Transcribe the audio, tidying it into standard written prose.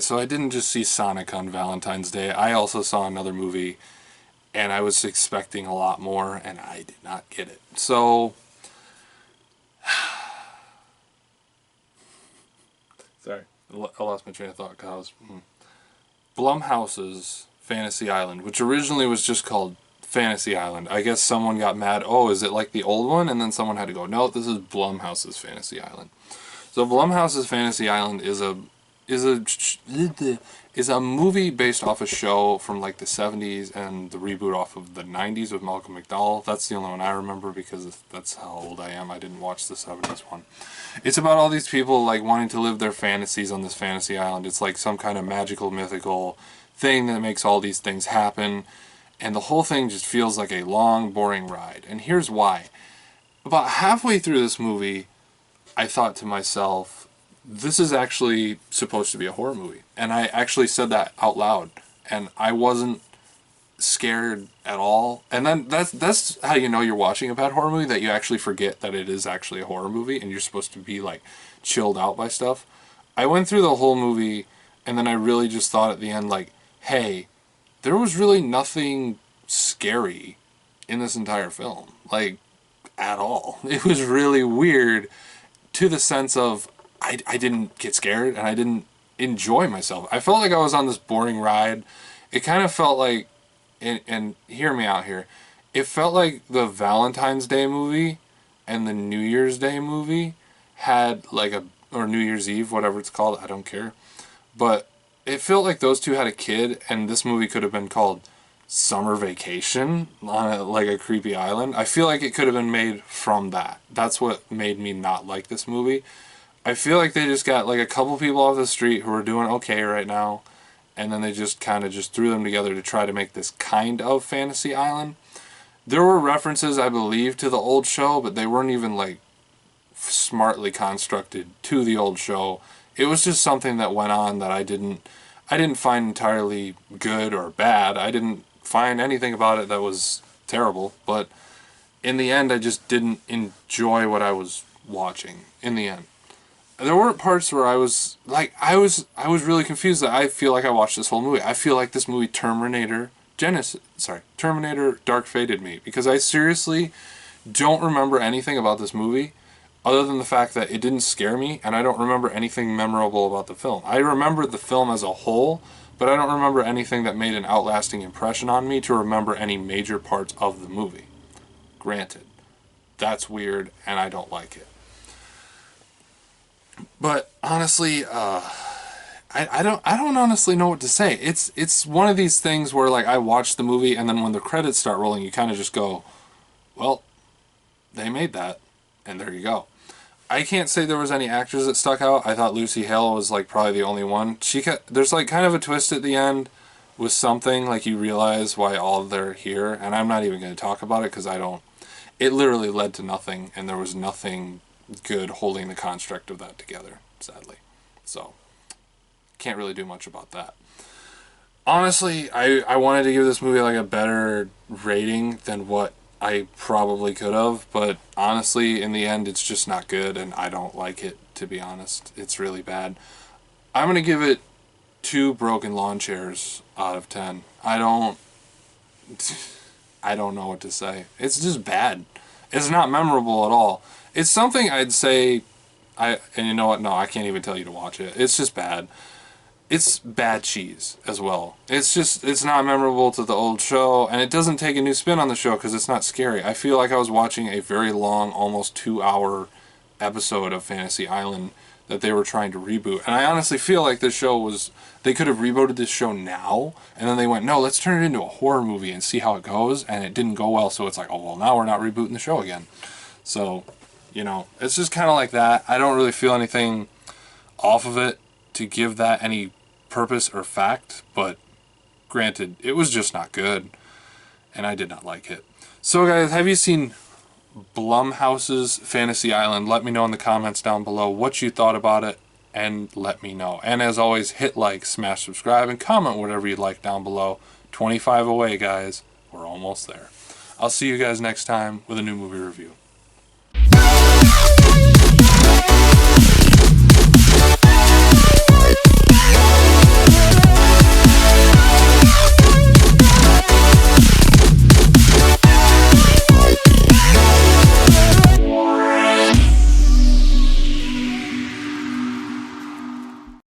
so I didn't just see Sonic on Valentine's Day. I also saw another movie, and I was expecting a lot more, and I did not get it. So, sorry, I lost my train of thought because Blumhouses Fantasy Island, which originally was just called Fantasy Island. I guess someone got mad. Oh, is it like the old one? And then someone had to go, no, this is Blumhouse's Fantasy Island. So Blumhouse's Fantasy Island is a movie based off a show from like the 70s and the reboot off of the 90s with Malcolm McDowell. That's the only one I remember because that's how old I am. I didn't watch the 70s one. It's about all these people like wanting to live their fantasies on this fantasy island. It's like some kind of magical, mythical thing that makes all these things happen. And the whole thing just feels like a long, boring ride. And here's why. About halfway through this movie, I thought to myself, this is actually supposed to be a horror movie. And I actually said that out loud. And I wasn't scared at all. And then that's how you know you're watching a bad horror movie, that you actually forget that it is actually a horror movie and you're supposed to be like chilled out by stuff. I went through the whole movie and then I really just thought at the end like, hey, there was really nothing scary in this entire film. Like, at all. It was really weird to the sense of I didn't get scared and I didn't enjoy myself. I felt like I was on this boring ride. It kind of felt like, and hear me out here, it felt like the Valentine's Day movie and the New Year's Day movie had like or New Year's Eve, whatever it's called, I don't care. But it felt like those two had a kid, and this movie could have been called Summer Vacation on like a creepy island. I feel like it could have been made from that. That's what made me not like this movie. I feel like they just got like a couple people off the street who are doing okay right now, and then they just kind of just threw them together to try to make this kind of fantasy island. There were references, I believe, to the old show, but they weren't even like smartly constructed to the old show. It was just something that went on that I didn't find entirely good or bad. I didn't find anything about it that was terrible, but in the end I just didn't enjoy what I was watching in the end. There weren't parts where I was really confused. That I feel like I watched this whole movie. I feel like this movie Terminator Dark Faded me, because I seriously don't remember anything about this movie other than the fact that it didn't scare me, and I don't remember anything memorable about the film. I remember the film as a whole, but I don't remember anything that made an outlasting impression on me to remember any major parts of the movie. Granted, that's weird, and I don't like it. But honestly, I don't honestly know what to say. It's one of these things where like I watch the movie, and then when the credits start rolling, you kind of just go, well, they made that, and there you go. I can't say there was any actors that stuck out. I thought Lucy Hale was like probably the only one. There's like kind of a twist at the end with something, like you realize why all they're here, and I'm not even going to talk about it because it literally led to nothing, and there was nothing good holding the construct of that together, sadly. So, can't really do much about that. Honestly, I wanted to give this movie like a better rating than what I probably could have, but honestly, in the end, it's just not good, and I don't like it, to be honest. It's really bad. I'm going to give it 2 broken lawn chairs out of 10. I don't know what to say. It's just bad. It's not memorable at all. It's something I'd say, and you know what? No, I can't even tell you to watch it. It's just bad. It's bad cheese as well. It's not memorable to the old show, and it doesn't take a new spin on the show because it's not scary. I feel like I was watching a very long, almost 2-hour episode of Fantasy Island that they were trying to reboot. And I honestly feel like this show they could have rebooted this show now, and then they went, no, let's turn it into a horror movie and see how it goes, and it didn't go well, so it's like, oh, well, now we're not rebooting the show again. So, you know, it's just kind of like that. I don't really feel anything off of it to give that any purpose or fact, but granted, it was just not good, and I did not like it. So guys, have you seen Blumhouse's Fantasy Island? Let me know in the comments down below what you thought about it, and let me know. And as always, hit like, smash subscribe, and comment whatever you'd like down below. 25 away, guys. We're almost there. I'll see you guys next time with a new movie review.